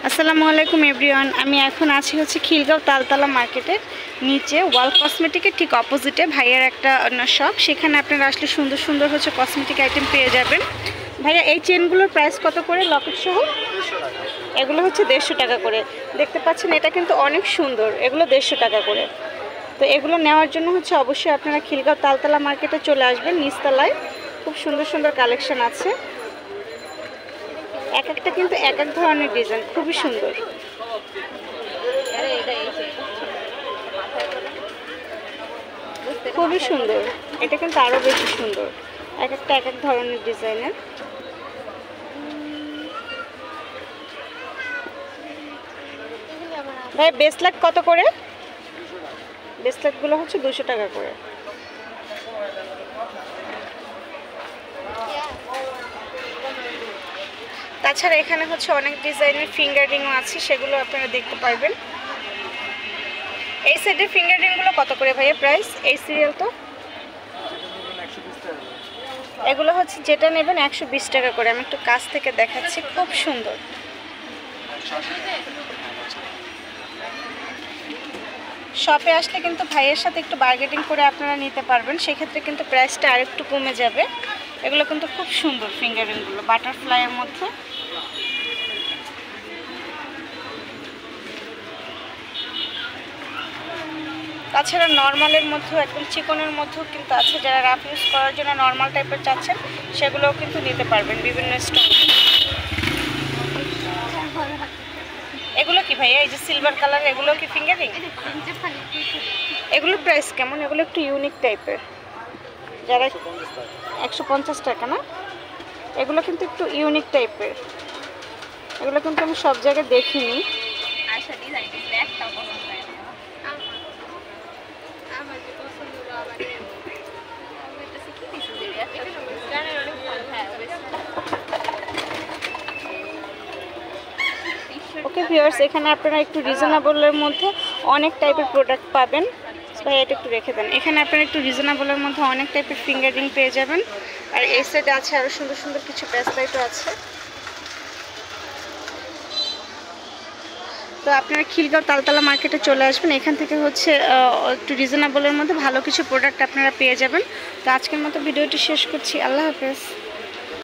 আসসালামু আলাইকুম এভরিওয়ান। আমি এখন আছি হচ্ছে খিলগাঁও তালতলা মার্কেটের নিচে ওয়াল কসমেটিকের ঠিক অপোজিটে ভাইয়ার একটা শপ। সেখানে আপনারা আসলে সুন্দর সুন্দর হচ্ছে কসমেটিক আইটেম পেয়ে যাবেন। ভাইয়া এই চেনগুলোর প্রাইস কত করে লকেট সহ? এগুলো হচ্ছে 150 টাকা করে। দেখতে পাচ্ছেন এটা কিন্তু অনেক সুন্দর, এগুলো 150 টাকা করে। তো এগুলো নেওয়ার জন্য হচ্ছে অবশ্যই আপনারা খিলগাঁও তালতলা মার্কেটে চলে আসবেন। নিচতলায় খুব সুন্দর সুন্দর কালেকশন আছে। এক একটা কিন্তু এক এক ধরনের ডিজাইন, খুবই সুন্দর। খুবই সুন্দর, এটা কিন্তু আরো বেশি সুন্দর। এক একটা এক এক ধরনের ডিজাইনের। ভাই ব্রেসলেট কত করে? ব্রেসলেটগুলো হচ্ছে 200 টাকা করে। তাছাড়া এখানে হচ্ছে অনেক ডিজাইনের ফিঙ্গার রিংও আছে, সেগুলো আপনারা দেখতে পারবেন। এই সেটের ফিঙ্গার রিংগুলো কত করে ভাইয়া প্রাইস? এই সিরিয়াল তো এগুলো হচ্ছে যেটা নেবেন 120 টাকা করে। আমি একটু কাছ থেকে দেখাচ্ছি, খুব সুন্দর। শপে আসলে কিন্তু ভাইয়ের সাথে একটু বার্গেটিং করে আপনারা নিতে পারবেন, সেক্ষেত্রে কিন্তু প্রাইসটা আরেকটু কমে যাবে। এগুলো কিন্তু খুব সুন্দর ফিঙ্গার রিংগুলো, বাটারফ্লাইয়ের মধ্যে। তাছাড়া নর্মালের মধ্যেও একদম চিকনের মধ্যেও কিন্তু আছে। যারা রাফ ইউজ করার জন্য নর্মাল টাইপের চাচ্ছেন সেগুলোও কিন্তু নিতে পারবেন বিভিন্ন স্টোন। এগুলো কি ভাইয়া? এই যে সিলভার কালার, এগুলো কি ফিঙ্গার রিং? এগুলোর প্রাইস কেমন? এগুলো একটু ইউনিক টাইপের। যারা 150 টাকা না? এগুলো কিন্তু একটু ইউনিক টাইপের। এগুলো কিন্তু আমি সব জায়গায় দেখিনি। ওকে ভিউয়ার্স, এখানে আপনারা একটু রিজনেবলের মধ্যে অনেক টাইপের প্রোডাক্ট পাবেন। ভাই এটা একটু রেখে দেন। এখানে আপনারা একটু রিজনেবলের মধ্যে অনেক টাইপের ফিঙ্গার রিং পেয়ে যাবেন। আর এই সেটে আছে আরও সুন্দর সুন্দর কিছু ব্রেসলেটও আছে। তো আপনারা খিলগাঁও তালতলা মার্কেটে চলে আসবেন। এখান থেকে হচ্ছে একটু রিজনেবলের মধ্যে ভালো কিছু প্রোডাক্ট আপনারা পেয়ে যাবেন। তো আজকের মতো ভিডিওটি শেষ করছি। আল্লাহ হাফেজ।